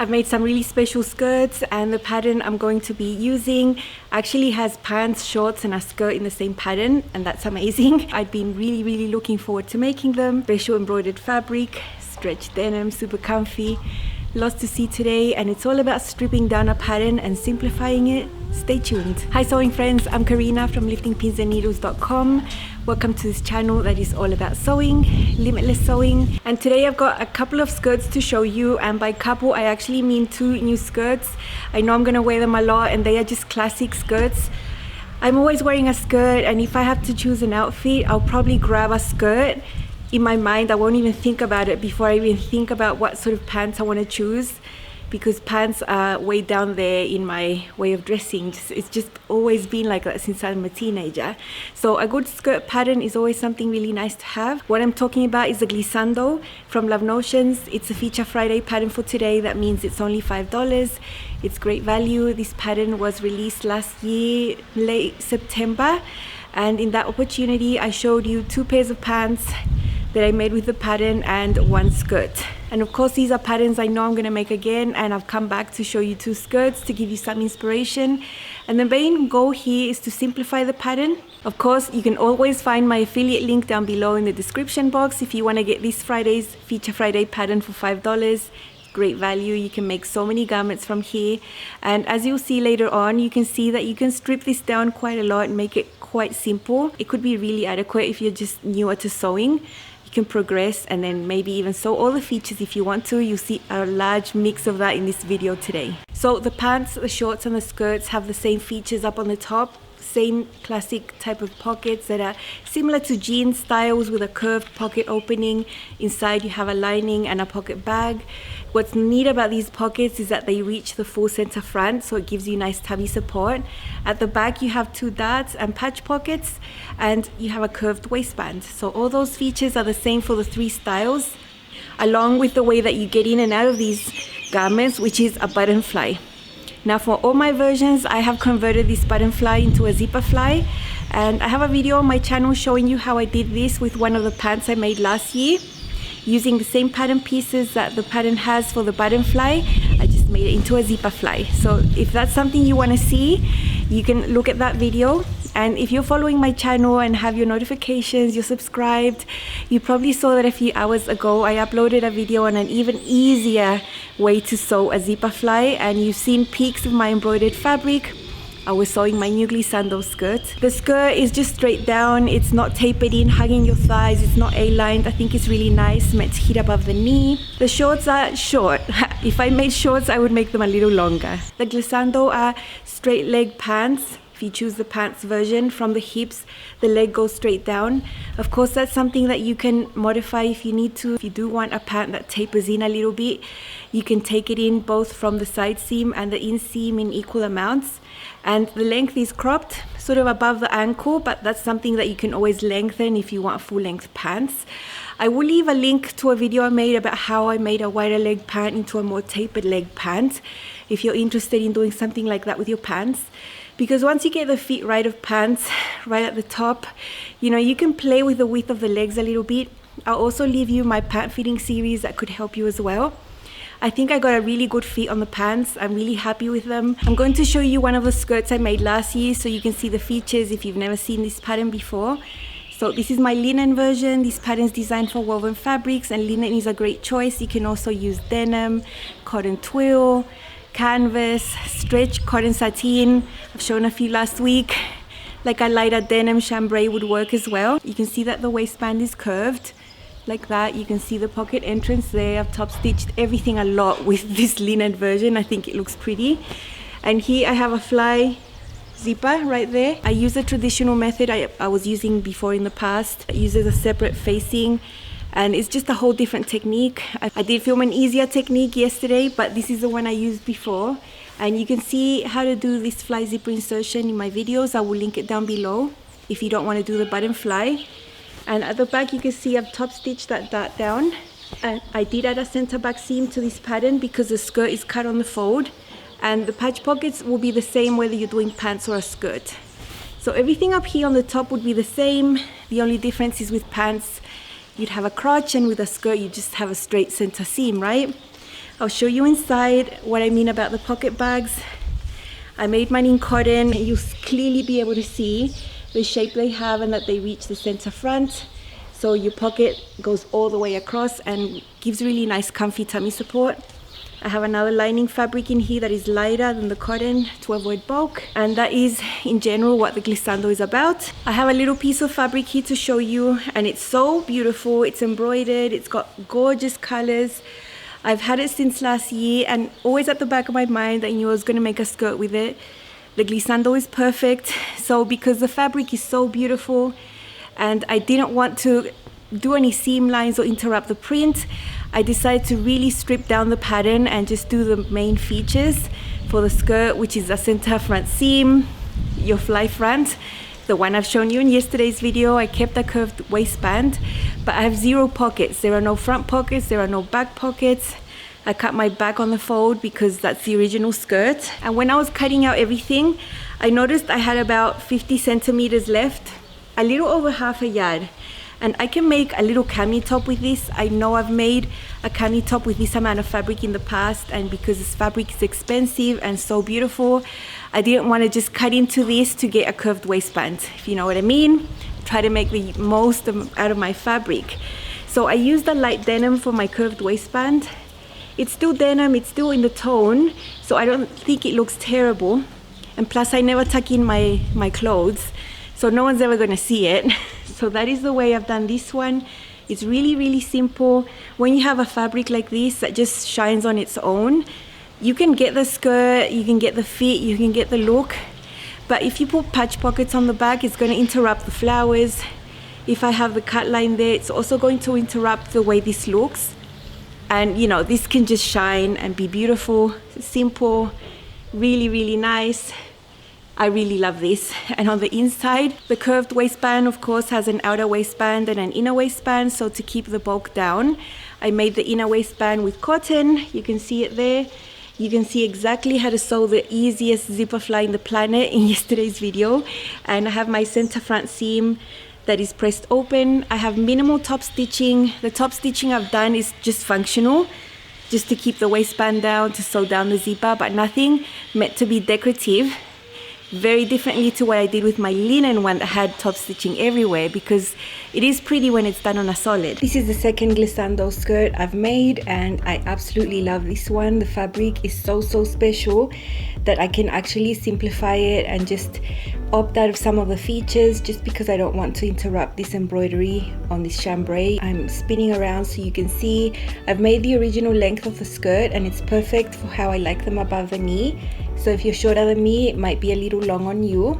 I've made some really special skirts, and the pattern I'm going to be using actually has pants, shorts and a skirt in the same pattern, and that's amazing. I've been really looking forward to making them. Special embroidered fabric, stretch denim, super comfy. Lots to see today, and it's all about stripping down a pattern and simplifying it. Stay tuned. Hi sewing friends, I'm Karina from liftingpinsandneedles.com. Welcome to this channel that is all about sewing, limitless sewing. And today I've got a couple of skirts to show you, and by couple I actually mean 2 new skirts. I know I'm gonna wear them a lot and they are just classic skirts. I'm always wearing a skirt, and if I have to choose an outfit, I'll probably grab a skirt. In my mind, I won't even think about it before I even think about what sort of pants I want to choose, because pants are way down there in my way of dressing. It's just always been like that since I'm a teenager. So a good skirt pattern is always something really nice to have. What I'm talking about is the Glissando from Love Notions. It's a Feature Friday pattern for today. That means it's only $5. It's great value. This pattern was released last year, late September. And in that opportunity, I showed you 2 pairs of pants that I made with the pattern and 1 skirt. And of course, these are patterns I know I'm gonna make again, and I've come back to show you 2 skirts to give you some inspiration. And the main goal here is to simplify the pattern. Of course, you can always find my affiliate link down below in the description box if you wanna get this Friday's Feature Friday pattern for $5. Great value. You can make so many garments from here, and as you'll see later on, you can see that you can strip this down quite a lot and make it quite simple. It could be really adequate if you're just newer to sewing. You can progress and then maybe even sew all the features if you want to. You'll see a large mix of that in this video today. So the pants, the shorts and the skirts have the same features up on the top. Same classic type of pockets that are similar to jean styles with a curved pocket opening. Inside you have a lining and a pocket bag. What's neat about these pockets is that they reach the full center front, so it gives you nice tummy support. At the back you have 2 darts and patch pockets, and you have a curved waistband. So all those features are the same for the 3 styles, along with the way that you get in and out of these garments, which is a button fly. Now for all my versions, I have converted this button fly into a zipper fly, and I have a video on my channel showing you how I did this with one of the pants I made last year. Using the same pattern pieces that the pattern has for the button fly, I just made it into a zipper fly. So if that's something you want to see, you can look at that video. And if you're following my channel and have your notifications, you're subscribed, you probably saw that a few hours ago I uploaded a video on an even easier way to sew a zipper fly, and you've seen peaks of my embroidered fabric. I was sewing my new Glissando skirt. The skirt is just straight down. It's not tapered in, hugging your thighs. It's not A-lined. I think it's really nice, meant to hit above the knee. The shorts are short. If I made shorts, I would make them a little longer. The Glissando are straight leg pants. If you choose the pants version, from the hips, the leg goes straight down. Of course, that's something that you can modify if you need to. If you do want a pant that tapers in a little bit, you can take it in both from the side seam and the inseam in equal amounts. And the length is cropped sort of above the ankle, but that's something that you can always lengthen if you want full-length pants. I will leave a link to a video I made about how I made a wider leg pant into a more tapered leg pant, if you're interested in doing something like that with your pants. Because once you get the fit right of pants, right at the top, you know, you can play with the width of the legs a little bit. I'll also leave you my pant fitting series that could help you as well. I think I got a really good fit on the pants. I'm really happy with them. I'm going to show you one of the skirts I made last year so you can see the features if you've never seen this pattern before. So this is my linen version. This pattern is designed for woven fabrics, and linen is a great choice. You can also use denim, cotton twill, canvas, stretch, cotton sateen. I've shown a few last week. Like a lighter denim chambray would work as well. You can see that the waistband is curved like that. You can see the pocket entrance there. I've top stitched everything a lot with this linen version. I think it looks pretty. And here I have a fly zipper right there. I use a traditional method I was using before in the past. It uses a separate facing, and it's just a whole different technique. I did film an easier technique yesterday, but this is the one I used before. And you can see how to do this fly zipper insertion in my videos. I will link it down below if you don't want to do the button fly. And at the back you can see I've top stitched that dart down. And I did add a center back seam to this pattern because the skirt is cut on the fold. And the patch pockets will be the same whether you're doing pants or a skirt. So everything up here on the top would be the same. The only difference is with pants, you'd have a crotch, and with a skirt you just have a straight center seam, right? I'll show you inside what I mean about the pocket bags. I made mine in cotton. You'll clearly be able to see the shape they have and that they reach the center front. So your pocket goes all the way across and gives really nice comfy tummy support. I have another lining fabric in here that is lighter than the cotton to avoid bulk, and that is in general what the glissando is about. I have a little piece of fabric here to show you, and it's so beautiful. It's embroidered, it's got gorgeous colors. I've had it since last year and always at the back of my mind that I knew I was going to make a skirt with it. The glissando is perfect. So because the fabric is so beautiful and I didn't want to do any seam lines or interrupt the print, I decided to really strip down the pattern and just do the main features for the skirt, which is a center front seam, your fly front, the one I've shown you in yesterday's video. I kept a curved waistband, but I have 0 pockets. There are no front pockets, there are no back pockets. I cut my back on the fold because that's the original skirt. And when I was cutting out everything, I noticed I had about 50 centimeters left, a little over half a yard. And I can make a little cami top with this. I know I've made a cami top with this amount of fabric in the past, and because this fabric is expensive and so beautiful, I didn't want to just cut into this to get a curved waistband, if you know what I mean. Try to make the most out of my fabric. So I used a light denim for my curved waistband. It's still denim, it's still in the tone, so I don't think it looks terrible. And plus I never tuck in my clothes, so no one's ever going to see it. So that is the way I've done this one. It's really, really simple. When you have a fabric like this that just shines on its own, you can get the skirt, you can get the fit, you can get the look. But if you put patch pockets on the back, it's going to interrupt the flowers. If I have the cut line there, it's also going to interrupt the way this looks. And you know, this can just shine and be beautiful, simple, really, really nice. I really love this. And on the inside, the curved waistband of course has an outer waistband and an inner waistband, so to keep the bulk down, I made the inner waistband with cotton. You can see it there. You can see exactly how to sew the easiest zipper fly in the planet in yesterday's video. And I have my center front seam that is pressed open. I have minimal top stitching. The top stitching I've done is just functional, just to keep the waistband down, to sew down the zipper, but nothing meant to be decorative. Very differently to what I did with my linen one that had top stitching everywhere, because it is pretty when it's done on a solid. This is the second glissando skirt I've made, and I absolutely love this one. The fabric is so special that I can actually simplify it and just opt out of some of the features just because I don't want to interrupt this embroidery on this chambray. I'm spinning around so you can see I've made the original length of the skirt, and it's perfect for how I like them above the knee. So if you're shorter than me, it might be a little long on you.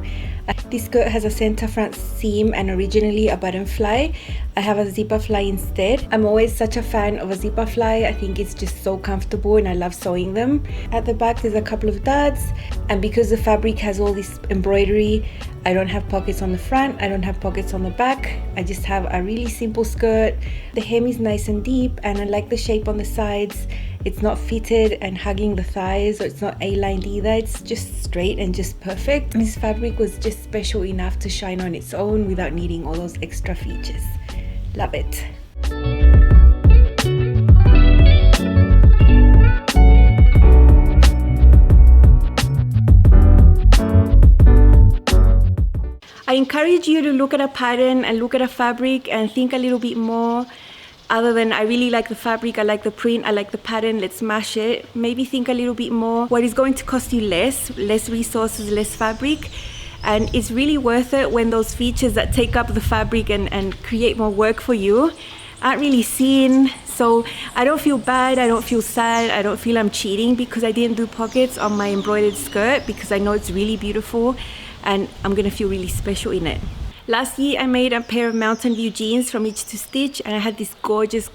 This skirt has a center front seam and originally a button fly. I have a zipper fly instead. I'm always such a fan of a zipper fly. I think it's just so comfortable and I love sewing them. At the back there's a couple of duds, and because the fabric has all this embroidery, I don't have pockets on the front, I don't have pockets on the back. I just have a really simple skirt. The hem is nice and deep, and I like the shape on the sides. It's not fitted and hugging the thighs, or it's not A-lined either. It's just straight and just perfect. This fabric was just special enough to shine on its own without needing all those extra features. Love it. I encourage you to look at a pattern and look at a fabric and think a little bit more. Other than I really like the fabric, I like the print, I like the pattern, let's smash it. Maybe think a little bit more what is going to cost you less resources, less fabric. And it's really worth it when those features that take up the fabric and create more work for you aren't really seen. So I don't feel bad, I don't feel sad, I don't feel I'm cheating because I didn't do pockets on my embroidered skirt, because I know it's really beautiful and I'm gonna feel really special in it. Last year I made a pair of Mountain View jeans from Itch to Stitch, and I had this gorgeous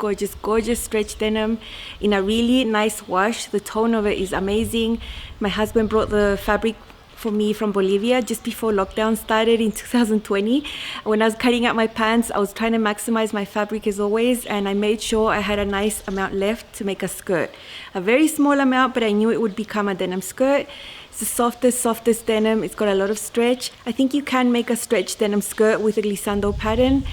stretch denim in a really nice wash. The tone of it is amazing. My husband brought the fabric for me from Bolivia just before lockdown started in 2020. When I was cutting out my pants, I was trying to maximize my fabric as always, and I made sure I had a nice amount left to make a skirt. A very small amount, but I knew it would become a denim skirt. It's the softest denim. It's got a lot of stretch. I think you can make a stretch denim skirt with a glissando pattern.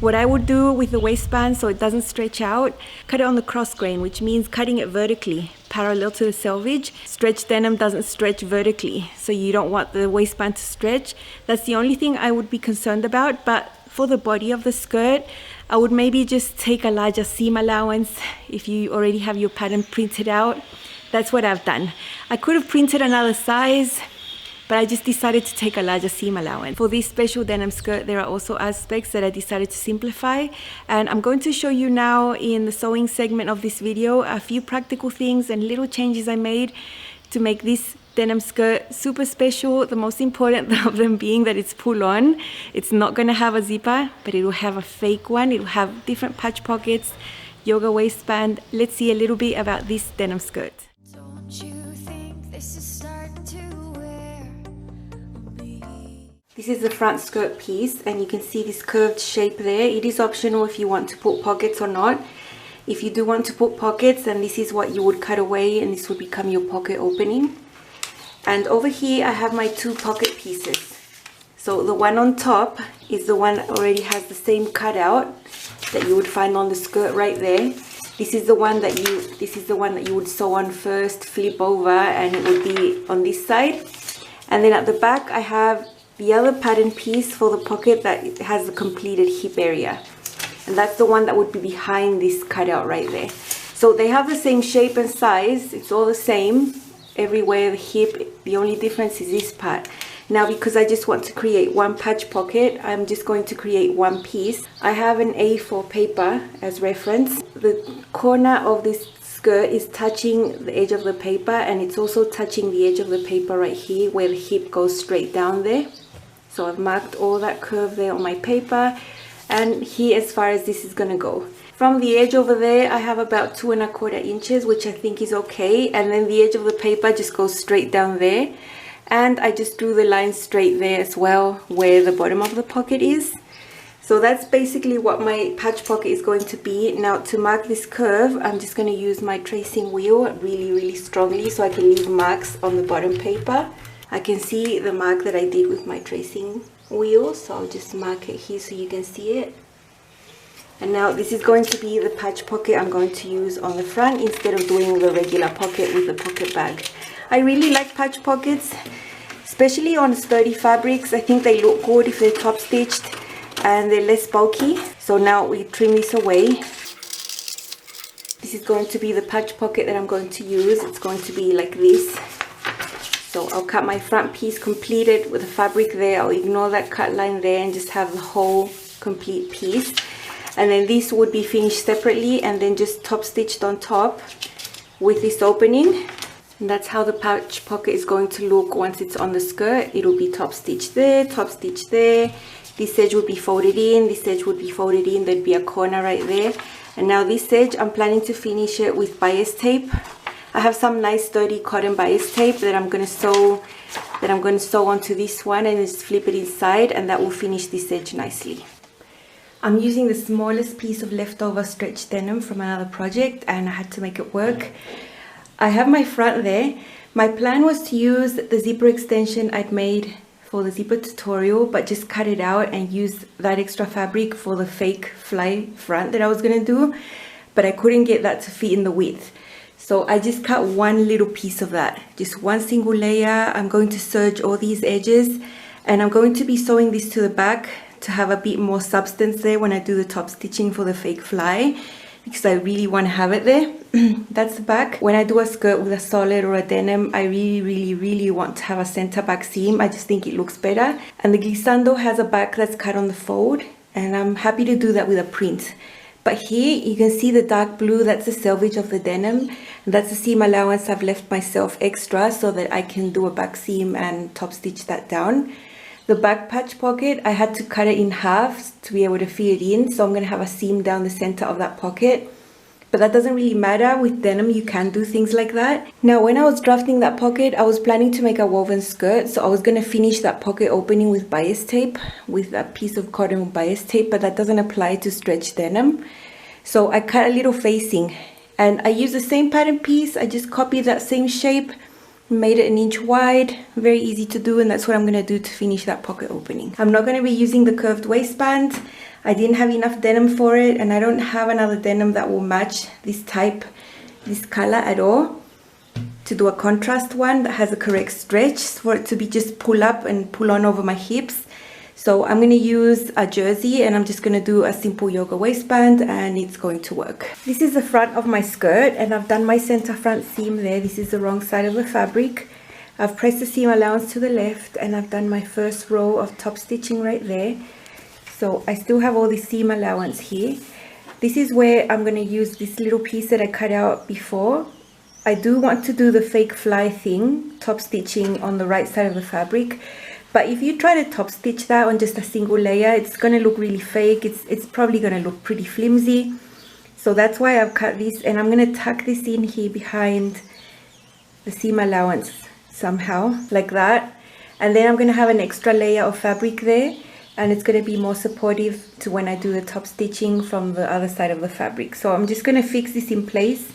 What I would do with the waistband so it doesn't stretch out, cut it on the cross grain, which means cutting it vertically, parallel to the selvage. Stretch denim doesn't stretch vertically, so you don't want the waistband to stretch. That's the only thing I would be concerned about. But for the body of the skirt, I would maybe just take a larger seam allowance if you already have your pattern printed out. That's what I've done. I could have printed another size, but I just decided to take a larger seam allowance. For this special denim skirt, there are also aspects that I decided to simplify. And I'm going to show you now in the sewing segment of this video a few practical things and little changes I made to make this denim skirt super special. The most important of them being that it's pull on. It's not going to have a zipper, but it will have a fake one. It will have different patch pockets, yoga waistband. Let's see a little bit about this denim skirt. Don't you think this is starting to wear me? This is the front skirt piece, and you can see this curved shape there. It is optional if you want to put pockets or not. If you do want to put pockets, then this is what you would cut away, and this would become your pocket opening. And over here I have my two pocket pieces. So the one on top is the one that already has the same cutout that you would find on the skirt right there. This is the one that you would sew on first, flip over, and it would be on this side. And then at the back I have the other pattern piece for the pocket that has the completed hip area. And that's the one that would be behind this cutout right there. So they have the same shape and size, it's all the same everywhere, the hip. The only difference is this part. Now, because I just want to create one patch pocket, I'm just going to create one piece. I have an A4 paper as reference. The corner of this skirt is touching the edge of the paper, and it's also touching the edge of the paper right here where the hip goes straight down there. So I've marked all that curve there on my paper, and here as far as this is gonna go. From the edge over there, I have about 2¼ inches, which I think is okay. And then the edge of the paper just goes straight down there. And I just drew the line straight there as well, where the bottom of the pocket is. So that's basically what my patch pocket is going to be. Now, to mark this curve, I'm just going to use my tracing wheel really strongly so I can leave marks on the bottom paper. I can see the mark that I did with my tracing wheel, so I'll just mark it here so you can see it. And now this is going to be the patch pocket I'm going to use on the front instead of doing the regular pocket with the pocket bag. I really like patch pockets, especially on sturdy fabrics. I think they look good if they're top stitched and they're less bulky. So now we trim this away. This is going to be the patch pocket that I'm going to use. It's going to be like this. So I'll cut my front piece completed with the fabric there. I'll ignore that cut line there and just have the whole complete piece. And then this would be finished separately and then just top stitched on top with this opening. And that's how the patch pocket is going to look once it's on the skirt. It'll be top stitched there, top stitched there. This edge would be folded in, this edge would be folded in. There'd be a corner right there. And now this edge, I'm planning to finish it with bias tape. I have some nice sturdy cotton bias tape that I'm going to sew onto this one and just flip it inside, and that will finish this edge nicely. I'm using the smallest piece of leftover stretch denim from another project, and I had to make it work. I have my front there. My plan was to use the zipper extension I'd made for the zipper tutorial, but just cut it out and use that extra fabric for the fake fly front that I was going to do, but I couldn't get that to fit in the width. So I just cut one little piece of that, just one single layer. I'm going to serge all these edges, and I'm going to be sewing this to the back to have a bit more substance there when I do the top stitching for the fake fly, because I really want to have it there. That's the back. When I do a skirt with a solid or a denim, I really want to have a center back seam. I just think it looks better. And the Glissando has a back that's cut on the fold, and I'm happy to do that with a print. But here you can see the dark blue, that's the selvage of the denim. And that's the seam allowance I've left myself extra so that I can do a back seam and top stitch that down. The back patch pocket, I had to cut it in half to be able to fit it in, so I'm going to have a seam down the center of that pocket. But that doesn't really matter. With denim you can do things like that. Now, when I was drafting that pocket, I was planning to make a woven skirt, so I was going to finish that pocket opening with bias tape, with a piece of cotton bias tape, but that doesn't apply to stretch denim. So I cut a little facing, and I used the same pattern piece. I just copied that same shape, made it 1 inch wide, very easy to do, and that's what I'm going to do to finish that pocket opening. I'm not going to be using the curved waistband. I didn't have enough denim for it, and I don't have another denim that will match this color at all, to do a contrast one that has a correct stretch for it to be just pull up and pull on over my hips. So I'm going to use a jersey, and I'm just going to do a simple yoga waistband, and it's going to work. This is the front of my skirt, and I've done my center front seam there. This is the wrong side of the fabric. I've pressed the seam allowance to the left, and I've done my first row of top stitching right there. So I still have all the seam allowance here. This is where I'm going to use this little piece that I cut out before. I do want to do the fake fly thing, top stitching on the right side of the fabric. But if you try to top stitch that on just a single layer, it's going to look really fake. It's probably going to look pretty flimsy. So that's why I've cut this, and I'm going to tuck this in here behind the seam allowance somehow, like that. And then I'm going to have an extra layer of fabric there, and it's going to be more supportive to when I do the top stitching from the other side of the fabric. So I'm just going to fix this in place.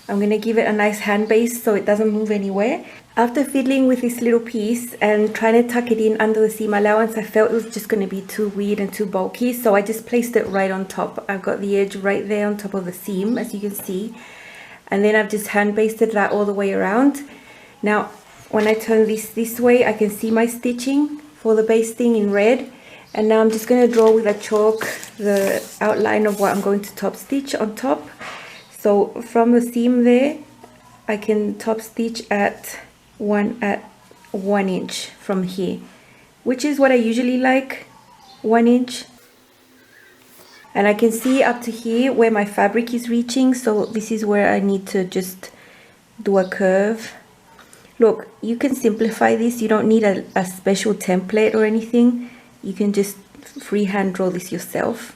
I'm going to give it a nice hand base so it doesn't move anywhere. After fiddling with this little piece and trying to tuck it in under the seam allowance, I felt it was just going to be too weird and too bulky, so I just placed it right on top. I've got the edge right there on top of the seam, as you can see, and then I've just hand basted that all the way around. Now when I turn this way, I can see my stitching for the basting in red, and now I'm just going to draw with a chalk the outline of what I'm going to top stitch on top. So from the seam there, I can top stitch at 1 inch from here, which is what I usually like, 1 inch. And I can see up to here where my fabric is reaching, so this is where I need to just do a curve. Look, you can simplify this. You don't need a special template or anything. You can just freehand draw this yourself.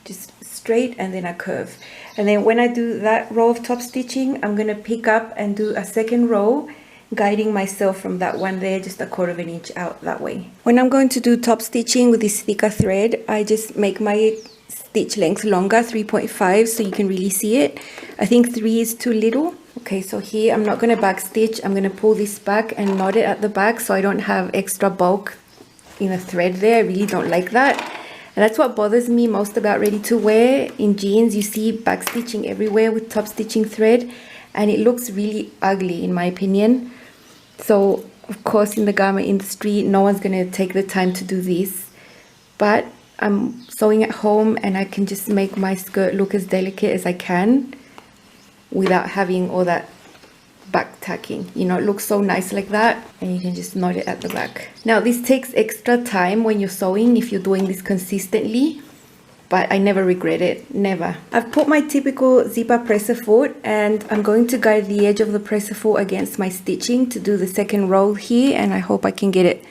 Just straight and then a curve. And then when I do that row of top stitching, I'm going to pick up and do a second row, guiding myself from that one there, just 1/4 inch out that way. When I'm going to do top stitching with this thicker thread, I just make my stitch length longer, 3.5, so you can really see it. I think 3 is too little. Okay, so here I'm not going to back stitch. I'm going to pull this back and knot it at the back so I don't have extra bulk in the thread there. I really don't like that. And that's what bothers me most about ready to wear. In jeans, you see back stitching everywhere with top stitching thread, and it looks really ugly in my opinion. So of course in the garment industry, no one's going to take the time to do this, but I'm sewing at home and I can just make my skirt look as delicate as I can without having all that back tacking. You know, it looks so nice like that, and you can just knot it at the back. Now this takes extra time when you're sewing if you're doing this consistently, but I never regret it, never. I've put my typical zipper presser foot, and I'm going to guide the edge of the presser foot against my stitching to do the second row here, and I hope I can get it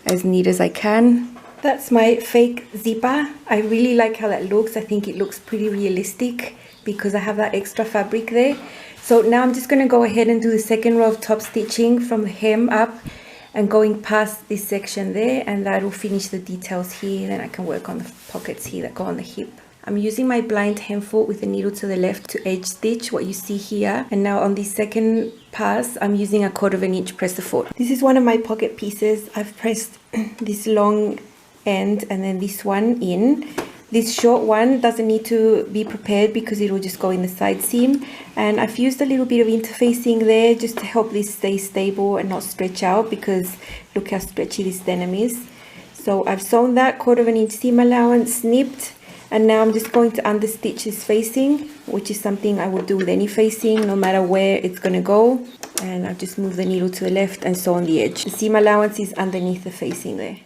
as neat as I can. That's my fake zipper. I really like how that looks. I think it looks pretty realistic because I have that extra fabric there. So now I'm just going to go ahead and do the second row of top stitching from the hem up and going past this section there, and that will finish the details here. Then I can work on the pockets here that go on the hip. I'm using my blind hem foot with the needle to the left to edge stitch what you see here, and now on this second pass I'm using 1/4 inch presser foot. This is one of my pocket pieces. I've pressed this long end and then this one in. This short one doesn't need to be prepared because it will just go in the side seam, and I've used a little bit of interfacing there just to help this stay stable and not stretch out, because look how stretchy this denim is. So I've sewn that 1/4 inch seam allowance, snipped, and now I'm just going to understitch this facing, which is something I would do with any facing no matter where it's going to go. And I've just moved the needle to the left and sew on the edge. The seam allowance is underneath the facing there.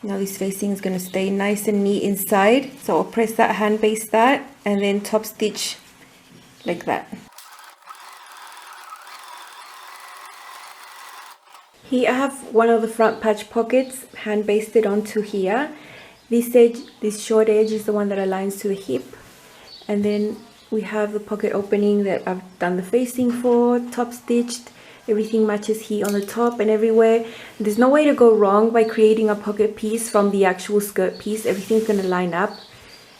Now this facing is going to stay nice and neat inside, so I'll press that, hand base that, and then top stitch like that. Here I have one of the front patch pockets hand basted onto here. This edge, this short edge, is the one that aligns to the hip, and then we have the pocket opening that I've done the facing for, top stitched. Everything matches here on the top and everywhere. There's no way to go wrong by creating a pocket piece from the actual skirt piece. Everything's going to line up.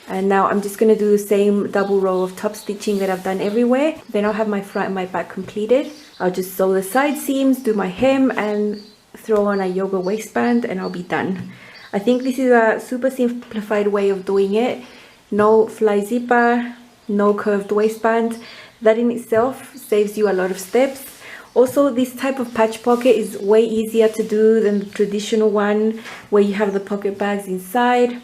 And now I'm just going to do the same double row of top stitching that I've done everywhere. Then I'll have my front and my back completed. I'll just sew the side seams, do my hem, and throw on a yoga waistband, and I'll be done. I think this is a super simplified way of doing it. No fly zipper, no curved waistband. That in itself saves you a lot of steps. Also, this type of patch pocket is way easier to do than the traditional one where you have the pocket bags inside.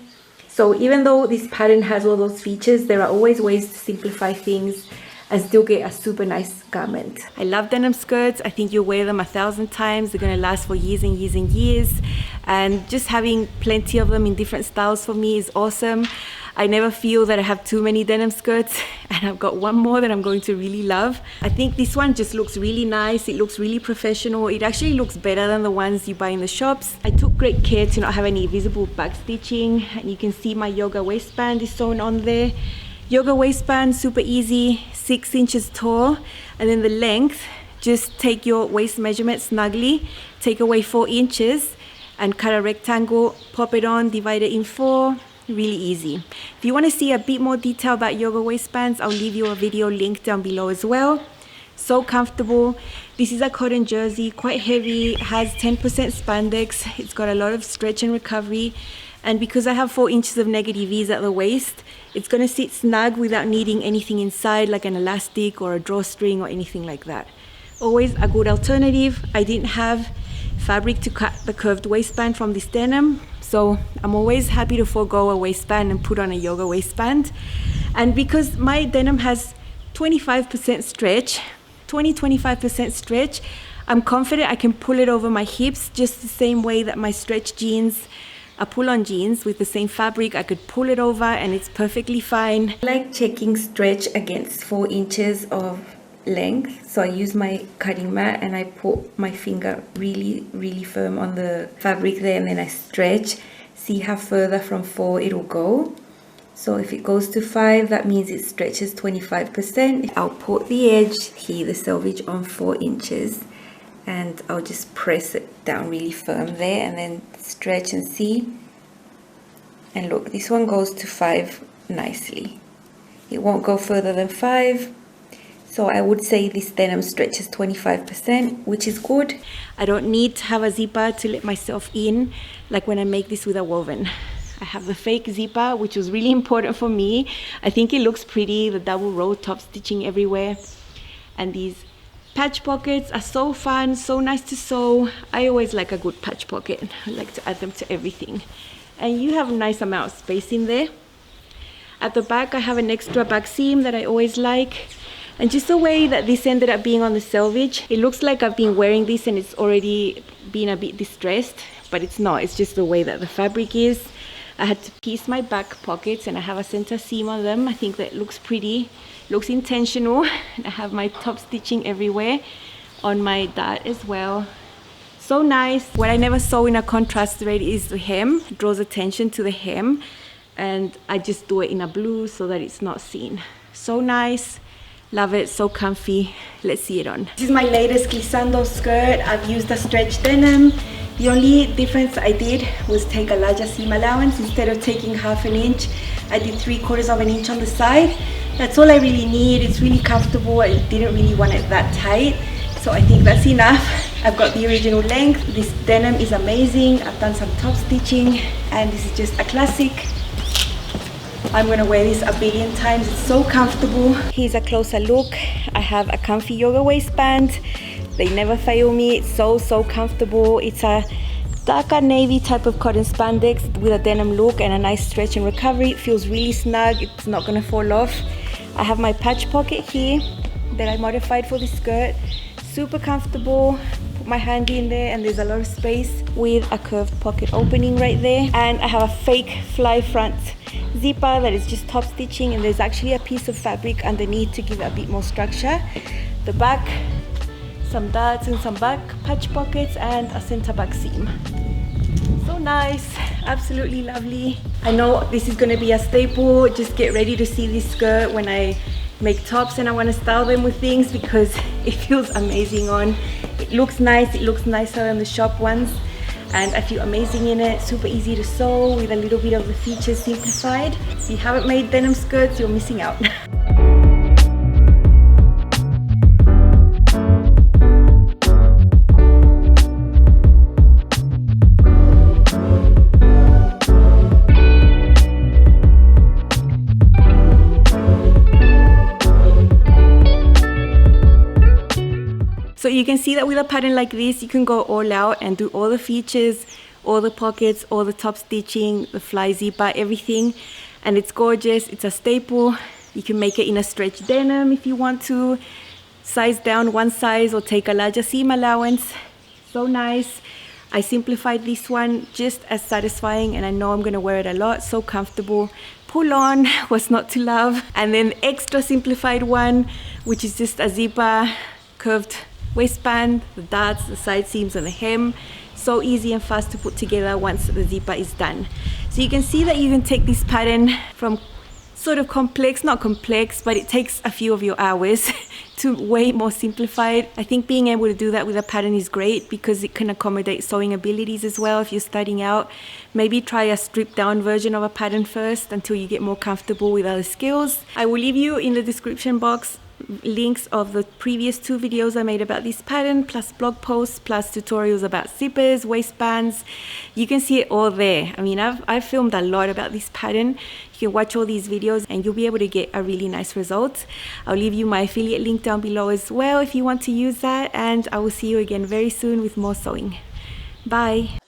So even though this pattern has all those features, there are always ways to simplify things and still get a super nice garment. I love denim skirts. I think you'll wear them 1,000 times. They're gonna last for years and years and years. And just having plenty of them in different styles for me is awesome. I never feel that I have too many denim skirts, and I've got one more that I'm going to really love. I think this one just looks really nice. It looks really professional. It actually looks better than the ones you buy in the shops. I took great care to not have any visible back stitching, and you can see my yoga waistband is sewn on there. Yoga waistband, super easy, 6 inches tall, and then the length, just take your waist measurement snugly, take away 4 inches, and cut a rectangle, pop it on, divide it in 4. Really easy. If you want to see a bit more detail about yoga waistbands, I'll leave you a video link down below as well. So comfortable. This is a cotton jersey, quite heavy, has 10% spandex. It's got a lot of stretch and recovery, and because I have 4 inches of negative V's at the waist, it's going to sit snug without needing anything inside like an elastic or a drawstring or anything like that. Always a good alternative. I didn't have fabric to cut the curved waistband from this denim, so I'm always happy to forego a waistband and put on a yoga waistband. And because my denim has 25% stretch, 20-25% stretch, I'm confident I can pull it over my hips just the same way that my stretch jeans are pull-on jeans with the same fabric. I could pull it over and it's perfectly fine. I like checking stretch against 4 inches of length, so I use my cutting mat and I put my finger really firm on the fabric there, and then I stretch, see how further from 4 it'll go. So if it goes to 5, that means it stretches 25%. I'll put the edge here, the selvage, on 4 inches, and I'll just press it down really firm there, and then stretch and see. And look, this one goes to 5 nicely. It won't go further than 5. So I would say this denim stretches 25%, which is good. I don't need to have a zipper to let myself in, like when I make this with a woven. I have the fake zipper, which was really important for me. I think it looks pretty, the double row top stitching everywhere. And these patch pockets are so fun, so nice to sew. I always like a good patch pocket. I like to add them to everything. And you have a nice amount of space in there. At the back, I have an extra back seam that I always like. And just the way that this ended up being on the selvage, it looks like I've been wearing this and it's already been a bit distressed, but it's not. It's just the way that the fabric is. I had to piece my back pockets and I have a center seam on them. I think that looks pretty, looks intentional. I have my top stitching everywhere on my dart as well. So nice. What I never saw in a contrast thread is the hem. It draws attention to the hem, and I just do it in a blue so that it's not seen. So nice. Love it, so comfy. Let's see it on. This is my latest Glissando skirt. I've used a stretch denim. The only difference I did was take a larger seam allowance. Instead of taking 1/2 inch, I did 3/4 of an inch on the side. That's all I really need. It's really comfortable. I didn't really want it that tight, so I think that's enough. I've got the original length. This denim is amazing. I've done some top stitching, and this is just a classic. I'm gonna wear this a billion times. It's so comfortable. Here's a closer look. I have a comfy yoga waistband. They never fail me. It's so comfortable. It's a darker navy type of cotton spandex with a denim look and a nice stretch and recovery. It feels really snug. It's not gonna fall off. I have my patch pocket here that I modified for this skirt. Super comfortable. Put my hand in there and there's a lot of space with a curved pocket opening right there. And I have a fake fly front zipper that is just top stitching, and there's actually a piece of fabric underneath to give it a bit more structure. The back, some darts and some back patch pockets, and a center back seam. So nice, absolutely lovely. I know this is going to be a staple. Just get ready to see this skirt when I make tops and I want to style them with things, because it feels amazing on. It looks nice. It looks nicer than the shop ones, and I feel amazing in it. Super easy to sew with a little bit of the features simplified. If you haven't made denim skirts, you're missing out. So you can see that with a pattern like this, you can go all out and do all the features, all the pockets, all the top stitching, the fly zipper, everything. And it's gorgeous, it's a staple. You can make it in a stretch denim if you want to. Size down one size or take a larger seam allowance. So nice. I simplified this one, just as satisfying, and I know I'm gonna wear it a lot. So comfortable. Pull on, what's not to love. And then extra simplified one, which is just a zipper, curved waistband, the darts, the side seams, and the hem. So easy and fast to put together once the zipper is done. So you can see that you can take this pattern from sort of complex, not complex, but it takes a few of your hours to way more simplified. I think being able to do that with a pattern is great because it can accommodate sewing abilities as well. If you're starting out, maybe try a stripped down version of a pattern first until you get more comfortable with other skills. I will leave you in the description box links of the previous 2 videos I made about this pattern, plus blog posts, plus tutorials about zippers, waistbands. You can see it all there. I mean, I've filmed a lot about this pattern. You can watch all these videos and you'll be able to get a really nice result. I'll leave you my affiliate link down below as well if you want to use that, and I will see you again very soon with more sewing. Bye.